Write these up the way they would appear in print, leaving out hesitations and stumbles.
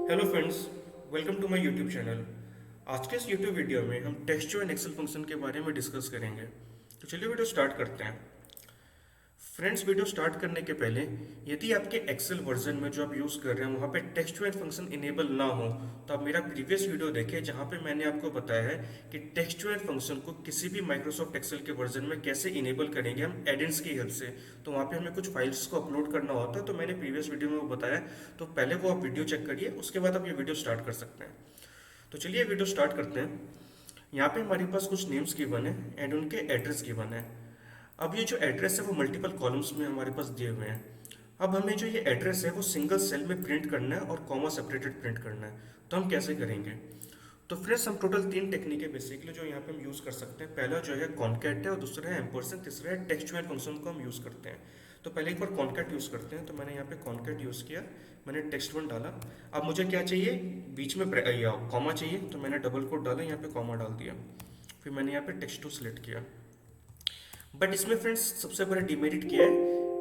Hello friends, welcome to my YouTube channel. आज के इस यूट्यूब वीडियो में हम टेक्सचर एंड एक्सेल फंक्शन के बारे में डिस्कस करेंगे। तो चलिए वीडियो स्टार्ट करते हैं। फ्रेंड्स, वीडियो स्टार्ट करने के पहले यदि आपके एक्सेल वर्जन में जो आप यूज़ कर रहे हैं वहाँ पे टेक्सचर एंड फंक्शन इनेबल ना हो तो आप मेरा प्रीवियस वीडियो देखें जहाँ पे मैंने आपको बताया है कि टेक्सचर एंड फंक्शन को किसी भी माइक्रोसॉफ्ट एक्सेल के वर्जन में कैसे इनेबल करेंगे हम एडेंस की हेल्प से। तो वहाँ पे हमें कुछ फाइल्स को अपलोड करना होता है, तो मैंने प्रीवियस वीडियो में वो बताया। तो पहले वो आप वीडियो चेक करिए, उसके बाद आप ये वीडियो स्टार्ट कर सकते हैं। तो चलिए वीडियो स्टार्ट करते हैं। यहाँ पे हमारे पास कुछ नेम्स गिवन है एंड उनके एड्रेस गिवन है। अब ये जो एड्रेस है वो मल्टीपल कॉलम्स में हमारे पास दिए हुए हैं। अब हमें जो ये एड्रेस है वो सिंगल सेल में प्रिंट करना है और कॉमा सेपरेटेड प्रिंट करना है। तो हम कैसे करेंगे? तो फ्रेंड्स, हम टोटल 3 टेक्निक है बेसिकली जो यहाँ पे हम यूज़ कर सकते हैं। पहला जो है कॉन्कैट है और दूसरा है एम्परसेंड, तीसरा है टेक्सचुअल फंक्शन को हम यूज़ करते हैं। तो पहले एक बार कॉन्कैट यूज़ करते हैं। तो मैंने यहाँ पे कॉन्कैट यूज़ किया, मैंने टेक्स्ट वन डाला। अब मुझे क्या चाहिए? बीच में कॉमा चाहिए, तो मैंने डबल कोट डाला, यहाँ पे कॉमा डाल दिया। फिर मैंने यहाँ पे टेक्स्ट टू सिलेक्ट किया। बट इसमें फ्रेंड्स सबसे बड़ा डिमेरिट क्या है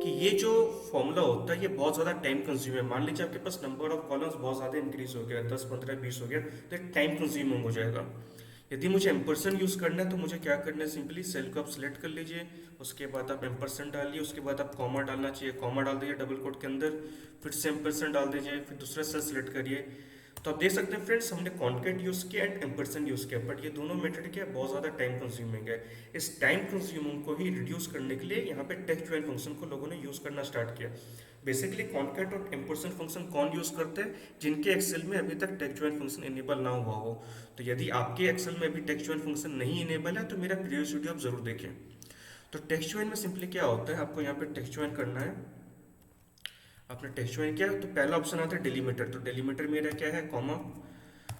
कि ये जो फॉर्मूला होता है ये बहुत ज़्यादा टाइम कंज्यूम है। मान लीजिए आपके पास नंबर ऑफ कॉलम्स बहुत ज़्यादा इंक्रीज हो गया, 10 15 20 हो गया, तो टाइम कंज्यूमिंग हो जाएगा। यदि मुझे एम्परसेंट यूज़ करना है तो मुझे क्या करना है? सिंपली सेल को आप सिलेक्ट कर लीजिए, उसके बाद आप एम्परसेंट डालिए, उसके बाद आप कॉमा डालना चाहिए, कॉमा डाल दीजिए डबल कोट के अंदर, फिर से एम्परसेंट डाल दीजिए, फिर दूसरा सेल सिलेक्ट करिए। तो आप देख सकते हैं फ्रेंड्स, हमने कॉन्केट यूज़ किया एंड एम्परसेंट यूज़ किया, बट ये दोनों मेथड क्या है, बहुत ज़्यादा टाइम कंज्यूमिंग है। इस टाइम कंज्यूमिंग को ही रिड्यूस करने के लिए यहाँ पे टेक्स्ट ज्वाइन फंक्शन को लोगों ने यूज़ करना स्टार्ट किया। बेसिकली कॉन्केट और एम्परसेंट फंक्शन कौन यूज़ करते हैं? जिनके एक्सेल में अभी तक टेक्स्ट ज्वाइन फंक्शन इनेबल ना हुआ हो। तो यदि आपके एक्सेल में अभी टेक्स्ट ज्वाइन फंक्शन नहीं इनेबल है तो मेरा प्रीवियस वीडियो आप जरूर देखें। तो टेक्स्ट ज्वाइन में सिंपली क्या होता है, आपको यहाँ पे टेक्स्ट ज्वाइन करना है। आपने टेक्स्ट ज्वाइन किया तो पहला ऑप्शन आता है डेलीमीटर। तो डेलीमीटर मेरा क्या है? कॉमा।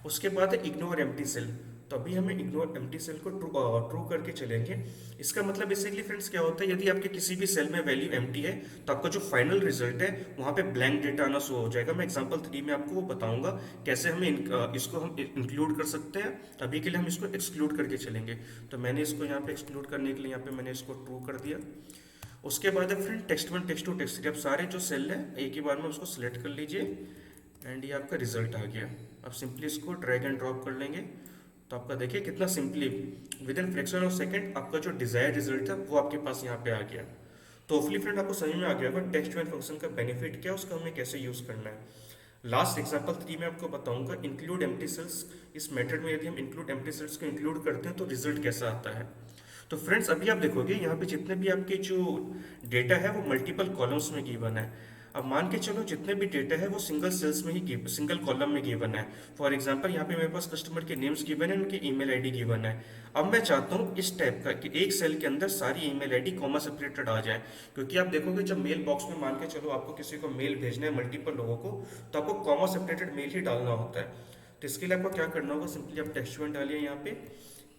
उसके बाद है इग्नोर एम्प्टी सेल। तो अभी हमें इग्नोर एम्प्टी सेल को ट्रू करके चलेंगे। इसका मतलब बेसिकली फ्रेंड्स क्या होता है, यदि आपके किसी भी सेल में वैल्यू एम्प्टी है तो आपका जो फाइनल रिजल्ट है वहाँ पे ब्लैंक डेटा आना शो हो जाएगा। मैं एग्जांपल 3 में आपको वो बताऊंगा कैसे हमें इसको हम इंक्लूड कर सकते हैं। तो अभी के लिए हम इसको एक्सक्लूड करके चलेंगे। तो मैंने इसको यहाँ पे एक्सक्लूड करने के लिए यहाँ पे मैंने इसको ट्रू कर दिया। उसके बाद है friend text one text two text three. अब सारे जो सेल है एक ही बार में उसको सिलेक्ट कर लीजिए एंड ये आपका रिजल्ट आ गया। अब सिंपली इसको ड्रैग एंड ड्रॉप कर लेंगे। तो आपका देखिए कितना simply with in fraction of second आपका जो डिजायर रिजल्ट था वो आपके पास यहाँ पे आ गया। तो होपफुली फ्रेंड आपको समझ में आ गया होगा टेक्स्ट ज्वाइन फंक्शन का बेनिफिट क्या है, उसका हमें कैसे यूज करना है। लास्ट एग्जांपल 3 में आपको बताऊंगा इंक्लूड एम्प्टी सेल्स। इस मेथड में यदि हम इंक्लूड एम्प्टी सेल्स को इंक्लूड करते हैं तो रिजल्ट कैसा आता है। तो फ्रेंड्स, अभी आप देखोगे यहाँ पे जितने भी आपके जो डेटा है वो मल्टीपल कॉलम्स में गिवन है। अब मान के चलो जितने भी डेटा है वो सिंगल सेल्स में ही सिंगल कॉलम में गिवन है। फॉर एग्जांपल यहाँ पे मेरे पास कस्टमर के नेम्स गिवन है, उनकी ईमेल आईडी गिवन है। अब मैं चाहता हूँ इस टाइप का कि एक सेल के अंदर सारी ईमेल आईडी कॉमा सेपरेटेड आ जाए। क्योंकि आप देखोगे जब मेल बॉक्स में मान के चलो आपको किसी को मेल भेजना है मल्टीपल लोगों को, तो आपको कॉमा सेपरेटेड मेल ही डालना होता है। तो इसके लिए आपको क्या करना होगा, सिंपली आप टेक्स्ट ज्वाइन डालिए यहाँ पे।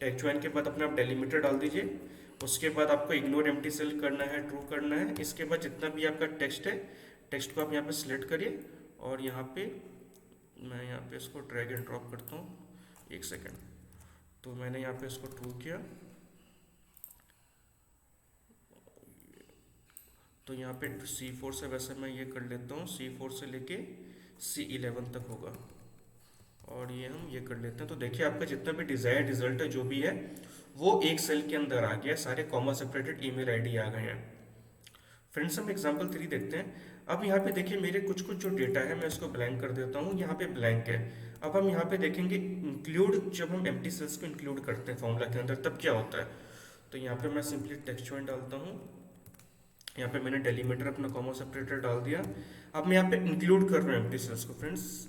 टेक्स्ट ज्वाइन के बाद अपने आप डेलीमीटर डाल दीजिए। उसके बाद आपको इग्नोर एम्प्टी सेल करना है, ट्रू करना है। इसके बाद जितना भी आपका टेक्स्ट है, टेक्स्ट को आप यहाँ पे सिलेक्ट करिए और यहाँ पे मैं यहाँ पे इसको ड्रैग एंड ड्रॉप करता हूँ। एक सेकेंड। तो मैंने यहाँ पे इसको ट्रू किया। तो यहाँ पे C4 से वैसे मैं ये कर लेता हूँ, C4 से लेके C11 तक होगा और ये हम ये कर लेते हैं। तो देखिए आपका जितना भी डिजायर्ड रिजल्ट है जो भी है वो एक सेल के अंदर आ गया, सारे कॉमा सेपरेटेड ईमेल आईडी आ गए हैं। फ्रेंड्स, हम एग्जांपल 3 देखते हैं। अब यहाँ पे देखिए मेरे कुछ कुछ जो डेटा है मैं इसको ब्लैंक कर देता हूँ, यहाँ पे ब्लैंक है। अब हम यहाँ पे देखेंगे इंक्लूड, जब हम एम्प्टी सेल्स को इंक्लूड करते हैं फॉर्मूला के अंदर तब क्या होता है। तो यहाँ पे मैं सिंपली टेक्स्ट ज्वाइन डालता हूँ। यहाँ पे मैंने डेलीमीटर अपना कॉमा सेपरेटर डाल दिया। अब मैं यहाँ पे इंक्लूड कर रहा हूँ एम्प्टी सेल्स को फ्रेंड्स।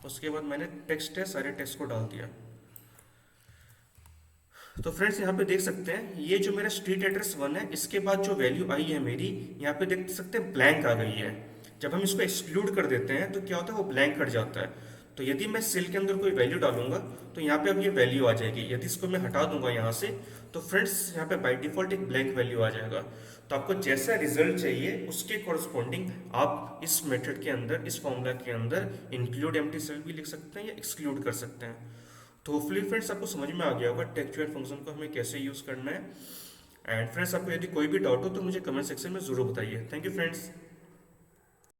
उसके बाद मैंने टेक्स्ट है सारे टेक्स्ट को डाल दिया। तो फ्रेंड्स यहाँ पे देख सकते हैं ये जो मेरा स्ट्रीट एड्रेस 1 है इसके बाद जो वैल्यू आई है मेरी, यहाँ पे देख सकते हैं ब्लैंक आ गई है। जब हम इसको एक्सक्लूड कर देते हैं तो क्या होता है, वो ब्लैंक हट जाता है। तो यदि मैं सेल के अंदर कोई वैल्यू डालूंगा तो यहाँ पे अब ये वैल्यू आ जाएगी। यदि इसको मैं हटा दूंगा यहाँ से तो फ्रेंड्स यहाँ पे बाय डिफॉल्ट एक ब्लैंक वैल्यू आ जाएगा। तो आपको जैसा रिजल्ट चाहिए उसके कॉरस्पॉन्डिंग आप इस मेथड के अंदर, इस फॉर्मूला के अंदर इंक्लूड एम्प्टी सेल भी लिख सकते हैं या एक्सक्लूड कर सकते हैं। तो होपफुली फ्रेंड्स आपको समझ में आ गया होगा टेक्स्ट फंक्शन को हमें कैसे यूज़ करना है। एंड फ्रेंड्स, आपको यदि कोई भी डाउट हो तो मुझे कमेंट सेक्शन में ज़रूर बताइए। Thank you friends.